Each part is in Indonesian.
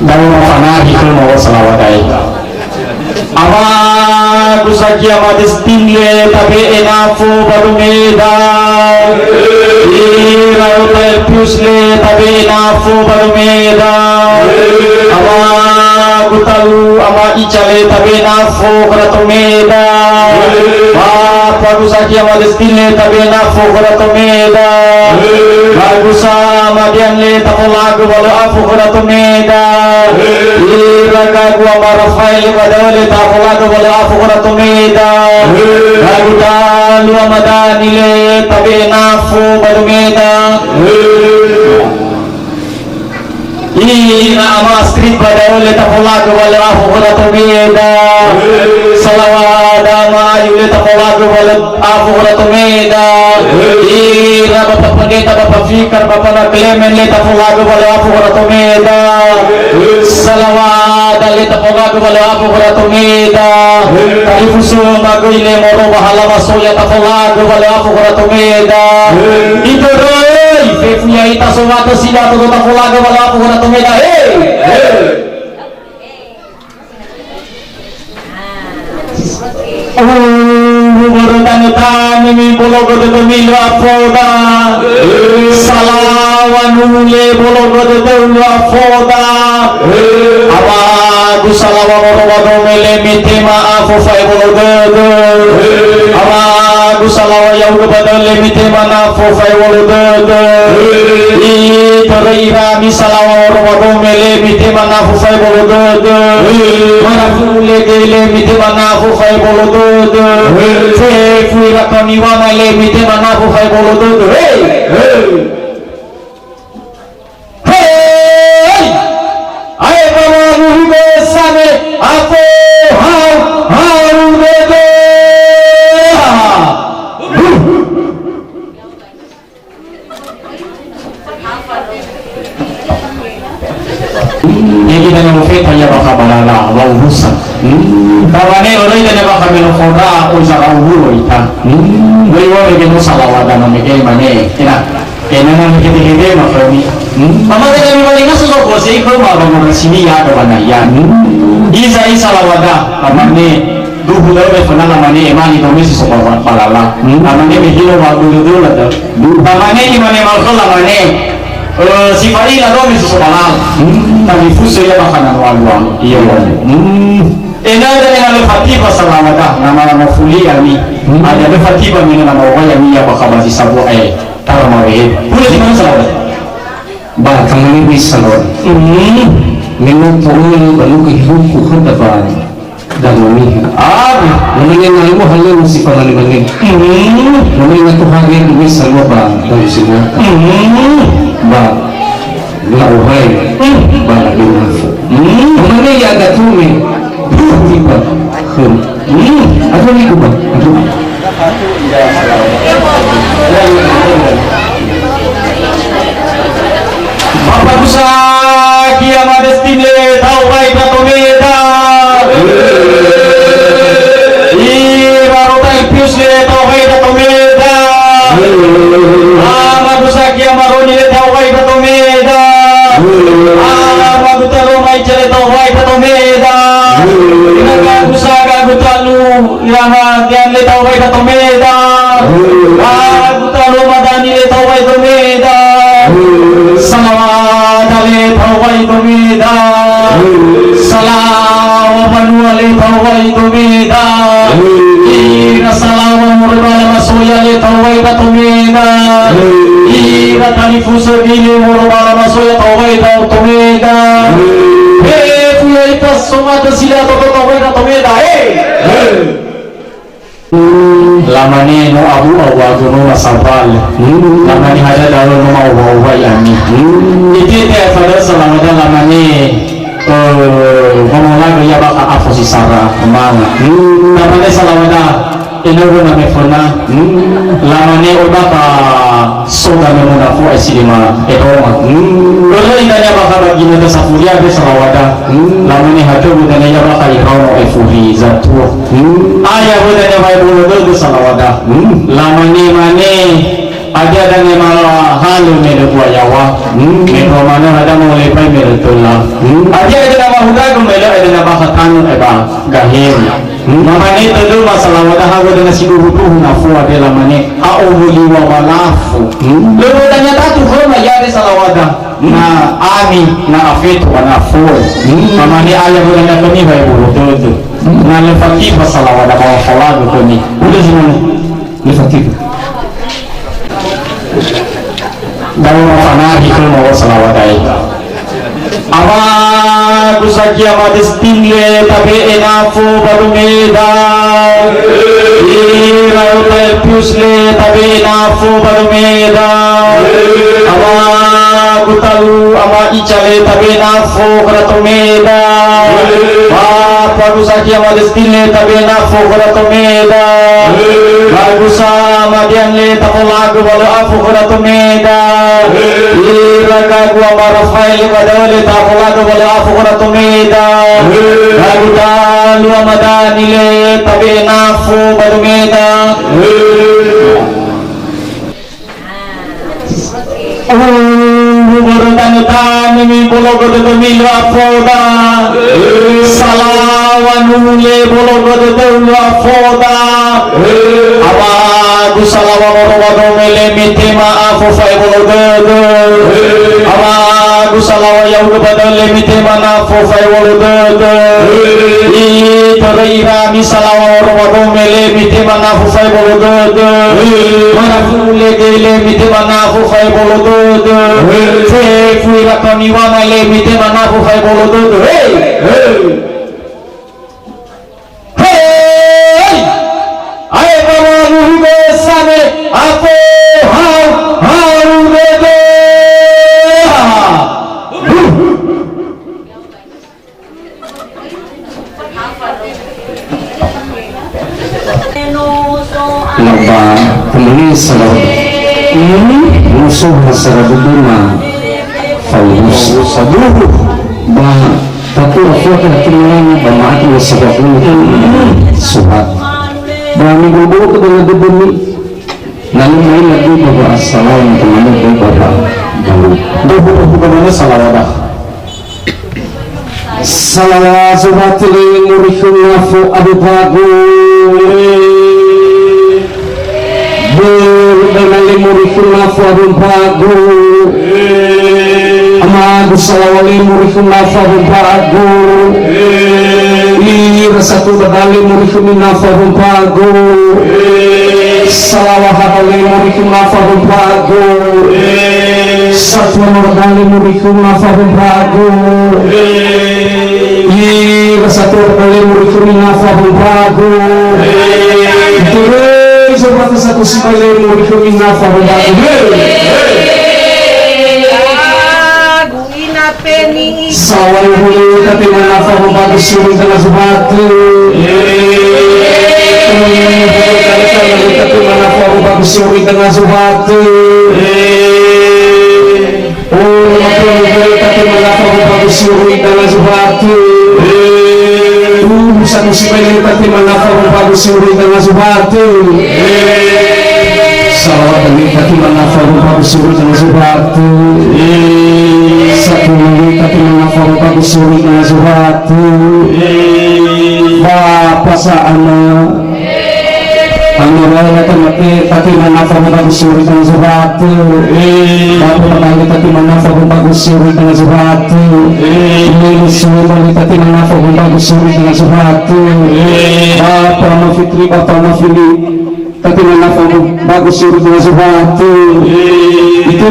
dalam mana hikul mau salawatai ama kusaki ama destinle tapi enafu baru meda iraute pusle tapi enafu baru meda ama kutalu ama icale tapi enafu kerato meda apa kusaki ama destinle tapi enafu kerato meda bagusa madianle tapi lagu baru afu kerato meda iraga gua marafail badale tafolado wala afukura tumida baguta luwa madanile tabi nafu badumida ina ama street badale tafolado wala afukura tumida salawada ma yule tafolado wala afukura tumida ina bapak pagita bapak fikar bapak na klemen le tafolado wala afukura tumida salawada le tafolado wala afukura tumida kalifusu magoile moro bahala masoya tafolado wala afukura tumida idoroi fefuya ita sowata sila to tafolado wala afukura tumida Tani mi bologo de milo afoda salawanule bologo de milo afoda aba gusalawa bologo mele mitima afu fai bologo aba gusalawa yaugo badale mitima afu fai bologo I toreira misalawa bologo mele mitima afu fai bologo marafule gele mitima afu fai bologo fuira koniwa male mite manafu fai bolodo hey hey ay baba muhbe same apo ha rubedo ini kita yang mufid hanya bakabalala wa urusan kawane orang yang bakal melokora usara uhuru ita wewe begini salawatan namanya mana kena kena nama kita makromi mama kita mimalinga sosok bosi kalau mau sini ya ada mana ya isa salawatan namanya duhu dalam benar namanya emani domis sosok palala namanya begini waktu dulu lah namanya gimana malkol namanya sifari lah domis sosok palala tapi fuso ya makanan waluang iya ena ada yang ada Fatibah salawatah nama fuli ami ada Fatibah mina nama waya miya bakabasi sabu taramawe boleh di mana salawat bah kamu ini salawat minum turun baru kehidupan kehidupan dan mami namanya nalimu halu si pangalimani namanya Tuhan yang demi salawat bah dan semua bah lauhai bah lagi mafu namanya yang ada tumi tiba apa ni kubah Bapak Busa kiamat destine tahu baik atau beda baru tahu le tahu baik atau beda Bapak Busa kiamat roni tahu baik atau beda Bapak Buta romai cere tahu baik atau beda Inaga gusaga gutalu ilaha dian le tawai da tomeda gutalu madani le tawai tomeda salawat le tawai tomeda salawa banua le tawai tomeda ira salawa murbala masoya le tawai da tomeda ira tanifuso gile murbala masoya tawai da tomeda ita somata sila to wena tomeda lamani no abu awu no masabal lamani hada dalu no awu yani itu teh pada salamada lamani ngomong lagi ya baka afosi sara mana lamani salamada ino na mefona lamani obaka soda memunafu asilima etoma kalau indahnya baka bagi nada safuria be salawada lamani hatu budanya baka ikramo efuri zatu ayah budanya baik bulu salawada lamani mane ada dan malah halu medo buayawa medo mana ada mau lepai betul lah. Aja itu nama huda kembali ada nama katan gahir. Mamane itu masalah wadah aku dengan si guru tuh nafu adalah mane auli wa malafu. Lalu tanya tatu kalau majari salah wadah. Na ani na afitu wa nafu. Mamane ayah bulan kami baik guru tuh. Na lefati masalah wadah bawa falad kami. Udah semua lefati. Dalam mana hikul mau salawadai. Ama kusakia madestinle tabe enafu baru meda. Ira utel piusle tabe enafu baru meda. Ama kutalu ama icale tabe enafu karato meda. Apa kusakia madestinle tabe enafu karato meda. Bagusa madianle tapolagu balu afu karato meda. Ira kagua marafail badale tapolagu balu afu karato meda. Baguta lua madanile tabe enafu baru meda. Burutan-utan mi bologodo milo afoda. Salawanule bologodo afoda. Aba gusalawa bologodo mele mitema afofai bologodo. Aba gusalawa yaudo badale mitema afofai bologodo. Itoreira misalawa bologodo mele mitema afofai bologodo. Marafule gele mitema afofai bologodo. Fuira koniwa mele mitema afofai bologodo. musuh sarabuduna falus saduhu bah tapi aku akan kemudian bermaati sebabnya suhat berani bulu ke dalam bumi lalu main lagi bahwa assalamu alaikum bapak dulu bukannya salawadah salawat subatili murikun nafu abu bagu berdenali murikun nafu abu bagu amadu salawali murikun nafu abu bagu satu badali murikun nafu abu bagu salawat badali murikun nafu abu bagu satu badali murikun nafu abu bagu satu badali murikun nafu abu bagu seperti satu sekali murikun nafu abu bagu sawal hulu tapi menafa membantu suri dengan sebatu tapi menafa membantu suri dengan sebatu tapi menafa membantu suri dengan sebatu satu sekali tapi menafa membantu suri dengan sebatu salawat demi tapi menafa membantu suri dengan sebatu satu menit tapi menafar bagus suri dengan suatu bapak sana raya temati tapi menafar bagus suri dengan suatu bapak lagi tapi menafar bagus suri dengan suatu ini semua tapi menafar bagus suri dengan suatu bapak mafitri bapak mafili tapi menafar bagus suri dengan suatu itu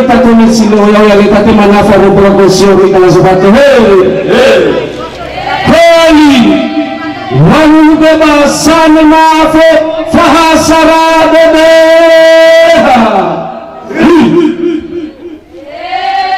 tatunin silo yang tati manafa ro progresyon ita na sabato holy wanu be basane mafo fahasara be